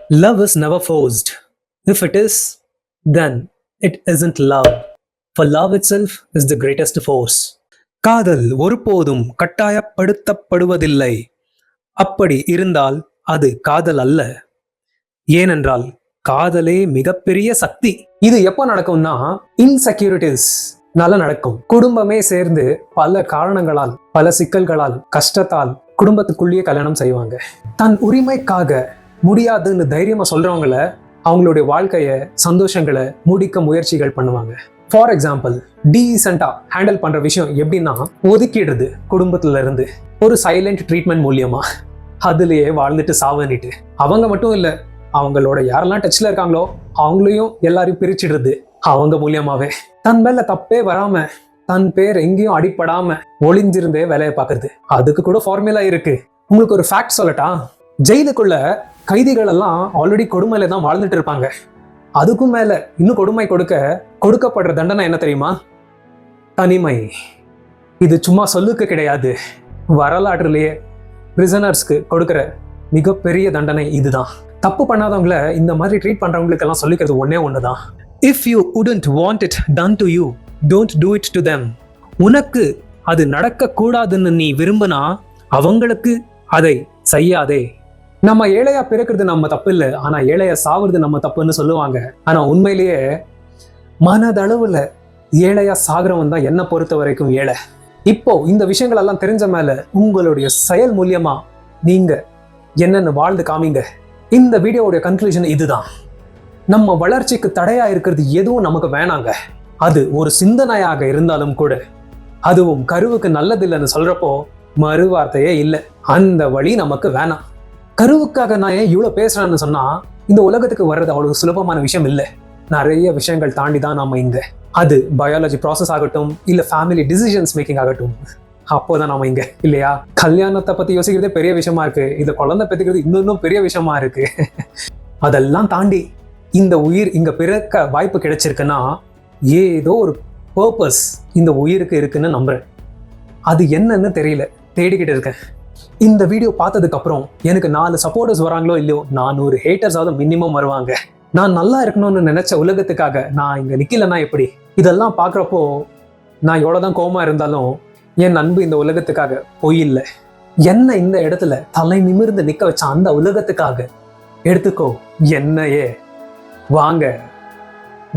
Love is never forced. If it is, then it isn't love. For love itself is the greatest force. காதல் ஒருபோதும் கட்டாயப்படுத்தப்படுவதில்லை. அப்படி இருந்தால் அது காதல் அல்ல. ஏனென்றால் காதலே மிகப்பெரிய சக்தி. இது எப்போ நடக்கும்னா இன்செக்யூரிட்டிஸ் நடக்கும். குடும்பமே சேர்ந்து பல காரணங்களால், பல சிக்கல்களால், கஷ்டத்தால் குடும்பத்துக்குள்ளேயே கல்யாணம் செய்வாங்க. தன் உரிமைக்காக முடியாதுன்னு தைரியமா சொல்றவங்கள அவங்களுடைய வாழ்க்கைய சந்தோஷங்களை முடிக்க முயற்சிகள் பண்ணுவாங்க. ஃபார் எக்ஸாம்பிள், டீசெண்டா ஹேண்டில் பண்ற விஷயம் எப்படின்னா ஒதுக்கிடுறது. குடும்பத்துல இருந்து ஒரு சைலண்ட் ட்ரீட்மெண்ட் மூலியமா அதுலயே வாழ்ந்துட்டு சாவனிட்டு அவங்க மட்டும் இல்ல, அவங்களோட யாரெல்லாம் டச்ல இருக்காங்களோ அவங்களையும் எல்லாரையும் பிரிச்சிடுறது. அவங்க மூலியமாவே தன் மேல தப்பே வராம, தன் பேர் எங்கேயும் அடிப்படாம ஒளிஞ்சிருந்தே வேலையை பார்க்கறது. அதுக்கு கூட ஃபார்முலா இருக்கு. உங்களுக்கு ஒரு ஃபேக்ட் சொல்லட்டா? ஜெயிலுக்குள்ள கைதிகள் எல்லாம் ஆல்ரெடி கொடுமையில தான் வாழ்ந்துட்டு இருப்பாங்க. அதுக்கும் மேல இன்னும் கொடுமை கொடுக்கப்படுற தண்டனை என்ன தெரியுமா? தனிமை. இது சும்மா சொல்லுக்கு கிடையாது, வரலாற்றுலயே பிரிசனர்ஸ்க்கு கொடுக்கிற மிகப்பெரிய தண்டனை இதுதான். தப்பு பண்ணாதவங்கள இந்த மாதிரி ட்ரீட் பண்றவங்களுக்கு எல்லாம் சொல்லிக்கிறது ஒண்ணுதான். If you wouldn't want it done to you, don't do it to them. உனக்கு அது நடக்க கூடாதுன்னு நீ விரும்பினா அவங்களுக்கு அதை செய்யாதே. நம்ம ஏழையா பிறக்கிறது நம்ம தப்பு இல்லை, ஆனா ஏழையா சாவுறது நம்ம தப்புன்னு சொல்லுவாங்க. ஆனா உண்மையிலேயே மனதளவுல ஏழையா சாகுறவன் தான் என்ன பொறுத்த வரைக்கும் ஏழை. இப்போ இந்த விஷயங்கள் எல்லாம் தெரிஞ்ச மேல உங்களுடைய செயல் மூலியமா நீங்க என்னன்னு வாழ்ந்து காமிங்க. இந்த வீடியோவுடைய கன்க்ளூஷன் இதுதான். நம்ம வளர்ச்சிக்கு தடையா இருக்கிறது எதுவும் நமக்கு வேணாங்க. அது ஒரு சிந்தனையாக இருந்தாலும் கூட, அதுவும் கருவுக்கு நல்லதில்லைன்னு சொல்றப்போ மறுவார்த்தையே இல்லை. அந்த வழி நமக்கு வேணாம். கருவுக்காக நான் ஏன் இவ்வளோ பேசுறேன்னு சொன்னா, இந்த உலகத்துக்கு வர்றது அவ்வளவு சுலபமான விஷயம் இல்லை. நிறைய விஷயங்கள் தாண்டி தான் நாம இங்க. அது பயாலஜி ப்ராசஸ் ஆகட்டும், இல்ல ஃபேமிலி டிசிஷன்ஸ் மேக்கிங் ஆகட்டும், அப்போதான் நாம இங்க இல்லையா? கல்யாணத்தை பத்தி யோசிக்கிறதே பெரிய விஷயமா இருக்கு, இதை குழந்தை பெற்றுக்கிறது இன்னும் பெரிய விஷயமா இருக்கு. அதெல்லாம் தாண்டி இந்த உயிர் இங்க பிறக்க வாய்ப்பு கிடைச்சிருக்குன்னா ஏதோ ஒரு பர்பஸ் இந்த உயிருக்கு இருக்குன்னு நம்புறேன். அது என்னன்னு தெரியல, தேடிக்கிட்டு இருக்கேன். இந்த வீடியோ பார்த்ததுக்கு அப்புறம் எனக்கு 4 சப்போர்ட்டர்ஸ் வராங்களோ இல்லையோ, 400 ஹேட்டர்ஸாவது மினிமம் வருவாங்க. நான் நல்லா இருக்கணும்னு நினைச்ச உலகத்துக்காக நான் இங்க நிக்கலன்னா எப்படி? இதெல்லாம் பார்க்குறப்போ நான் எவ்வளவுதான் கோவமா இருந்தாலும் என் அன்பு இந்த உலகத்துக்காக பொய் இல்லை. என்ன இந்த இடத்துல தலை நிமிர்ந்து நிக்க வச்ச அந்த உலகத்துக்காக எடுத்துக்கோ என்னையே. வாங்க,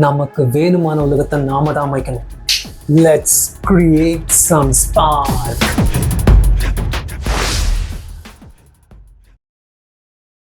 நமக்கு வேணுமான உலகத்தை நாம தான் அமைக்கணும். Let's create some spark.